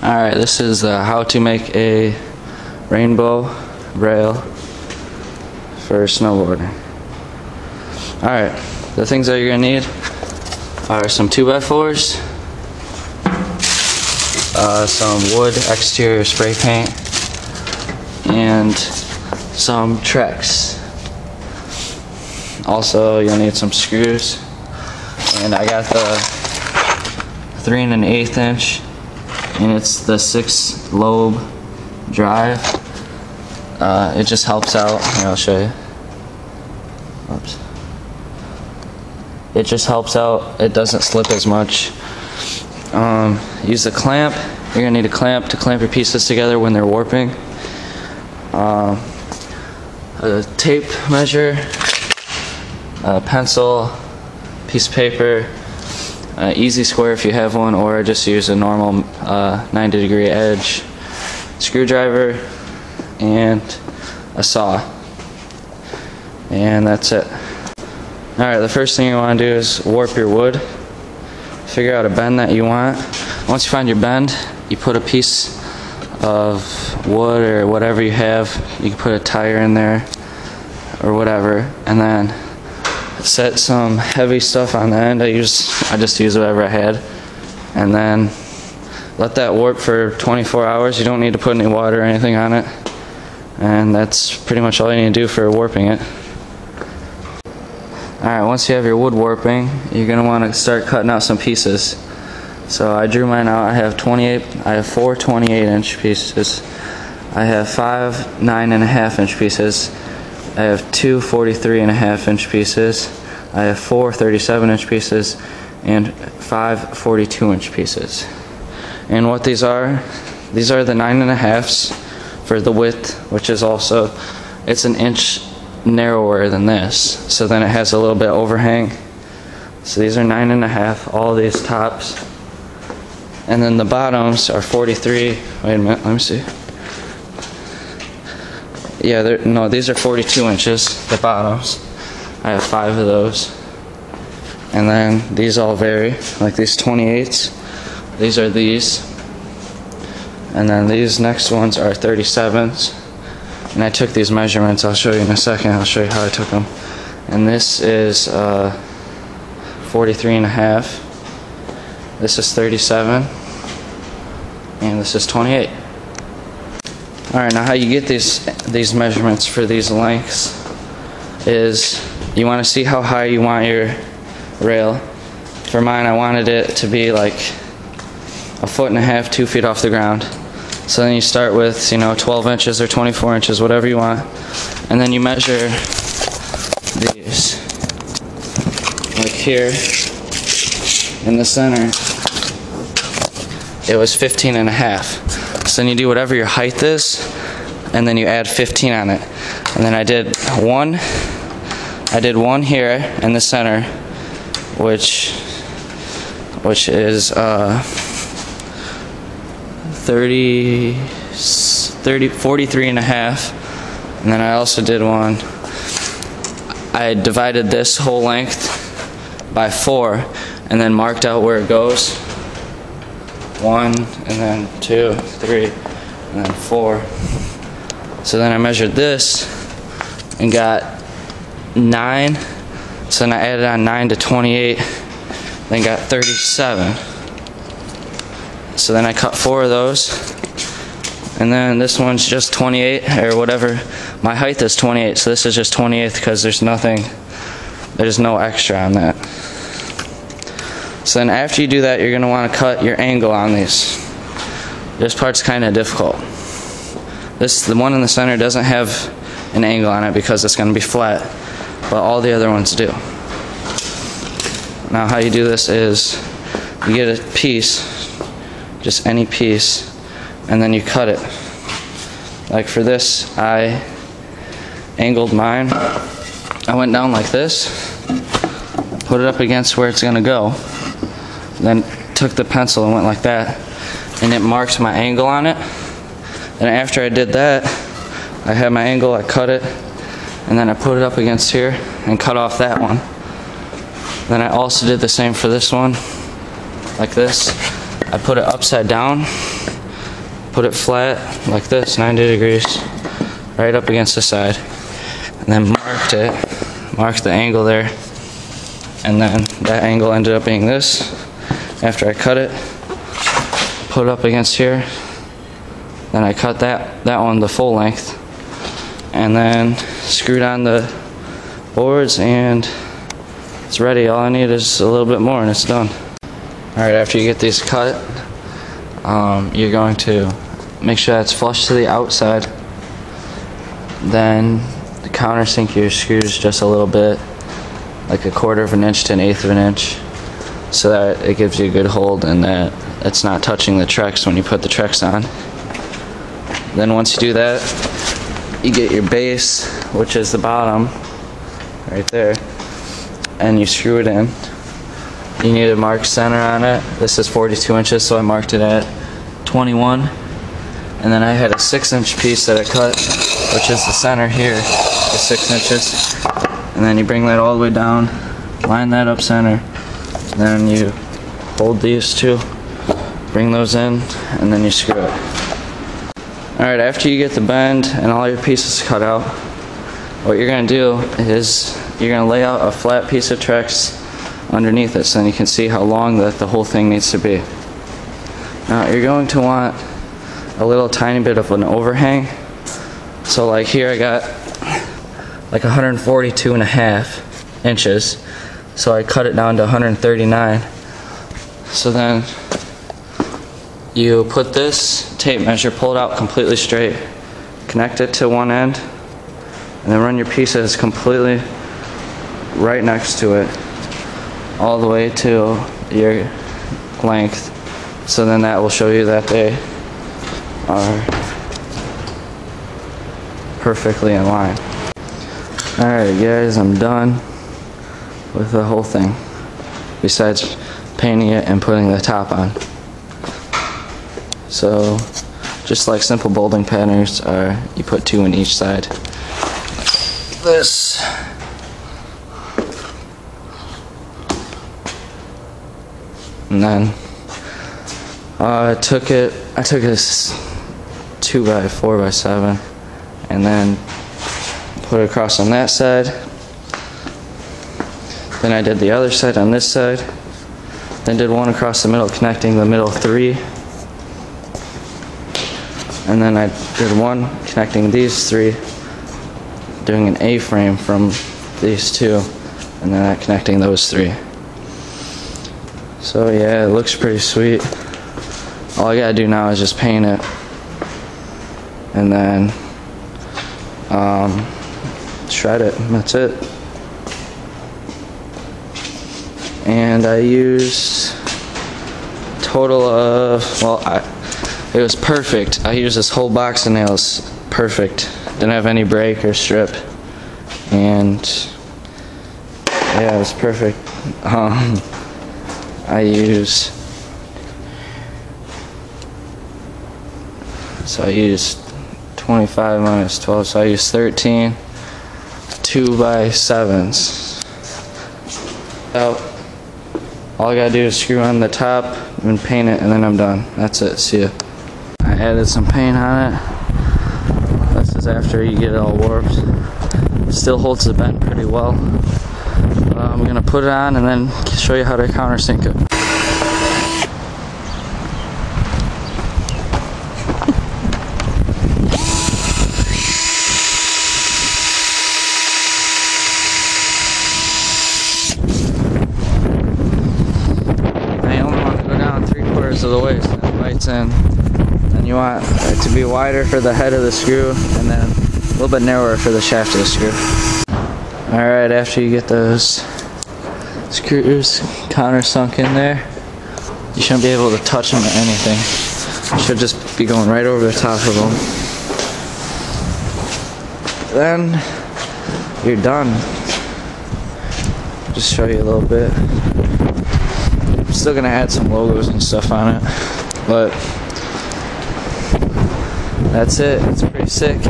Alright, this is how to make a rainbow rail for snowboarding. Alright, the things that you're going to need are some 2x4s, some wood exterior spray paint, and some trex. Also, you'll need some screws, and I got the 3 1/8 inch, and it's the 6 lobe drive. It just helps out. Here, I'll show you. Oops. It just helps out. It doesn't slip as much. Use a clamp. You're gonna need a clamp to clamp your pieces together when they're warping. A tape measure, a pencil, piece of paper, easy square if you have one, or just use a normal 90-degree edge, screwdriver, and a saw. And that's it. Alright, the first thing you want to do is warp your wood. Figure out a bend that you want. Once you find your bend, you put a piece of wood or whatever you have. You can put a tire in there or whatever, and then set some heavy stuff on the end. I just use whatever I had, and then let that warp for 24 hours. You don't need to put any water or anything on it, and that's pretty much all you need to do for warping it. Alright, once you have your wood warping, you're going to want to start cutting out some pieces. So I drew mine out. I have 4 28-inch pieces. I have 5 9.5-inch pieces. I have 2 43.5-inch pieces. I have 4 37-inch pieces and 5 42-inch pieces. And what these are the 9.5s for the width, which is also, it's an inch narrower than this, so then it has a little bit overhang. So these are 9.5, all these tops, and then the bottoms are 43. Wait a minute, let me see. Yeah, no, these are 42 inches, the bottoms. I have 5 of those. And then these all vary, like these 28s. These are these. And then these next ones are 37s. And I took these measurements. I'll show you in a second. I'll show you how I took them. And this is 43.5. This is 37. And this is 28. Alright, now how you get these measurements for these lengths is you want to see how high you want your rail. For mine, I wanted it to be like 1.5 feet, 2 feet off the ground. So then you start with, 12 inches or 24 inches, whatever you want, and then you measure these. Like here in the center, it was 15.5. So then you do whatever your height is, and then you add 15 on it. And then I did one here in the center, which is 43.5. And then I also did one, I divided this whole length by 4 and then marked out where it goes. 1, and then 2, 3, and then 4. So then I measured this and got 9. So then I added on 9 to 28, then got 37. So then I cut 4 of those, and then this one's just 28 or whatever. My height is 28, so this is just 28 because there's no extra on that. So then after you do that, you're going to want to cut your angle on these. This part's kind of difficult. The one in the center doesn't have an angle on it because it's going to be flat, but all the other ones do. Now how you do this is you get a piece, just any piece, and then you cut it. Like for this, I angled mine. I went down like this, put it up against where it's going to go, then took the pencil and went like that, and it marks my angle on it. And after I did that, I had my angle, I cut it, and then I put it up against here and cut off that one. Then I also did the same for this one, like this. I put it upside down put it flat like this, 90 degrees, right up against the side, and then marked the angle there, and then that angle ended up being this. After I cut it, put it up against here, then I cut that one the full length, and then screwed on the boards, and it's ready. All I need is a little bit more and it's done. Alright, after you get these cut, you're going to make sure that's flush to the outside. Then the countersink your screws just a little bit, like 1/4 of an inch to 1/8 of an inch, so that it gives you a good hold and that it's not touching the trex when you put the trex on. Then once you do that, you get your base, which is the bottom right there, and you screw it in. You need to mark center on it. This is 42 inches, so I marked it at 21. And then I had a 6-inch piece that I cut, which is the center here, is 6 inches. And then you bring that all the way down, line that up center. Then you hold these two, bring those in, and then you screw it. Alright, after you get the bend and all your pieces cut out, what you're going to do is you're going to lay out a flat piece of trex underneath it, so then you can see how long the whole thing needs to be. Now you're going to want a little tiny bit of an overhang. So like here I got like 142.5 inches, so I cut it down to 139. So then you put this tape measure, pull it out completely straight, connect it to one end, and then run your pieces completely right next to it, all the way to your length. So then that will show you that they are perfectly in line. Alright guys, I'm done with the whole thing, besides painting it and putting the top on. So just like simple bolting patterns are, you put 2 in each side. This. And then I took this 2x4x7 and then put it across on that side. Then I did the other side on this side. Then did one across the middle, connecting the middle 3. And then I did one connecting these 3, doing an A-frame from these 2, and then connecting those 3. So yeah, it looks pretty sweet. All I gotta do now is just paint it, and then shred it, and that's it. And I used total of, well, it was perfect. I used this whole box of nails, perfect. Didn't have any break or strip, and yeah, it was perfect. I used 25 minus 12, so I used 13 2x7s. All I gotta do is screw on the top and paint it, and then I'm done. That's it. See ya. I added some paint on it. This is after you get it all warped. It still holds the bend pretty well. I'm gonna put it on and then show you how to countersink it. I only want to go down 3/4 of the way so it bites in. And you want it to be wider for the head of the screw and then a little bit narrower for the shaft of the screw. Alright, after you get those screws countersunk in there, you shouldn't be able to touch them or anything. You should just be going right over the top of them. Then you're done. Just show you a little bit. I'm still gonna add some logos and stuff on it, but that's it. It's pretty sick.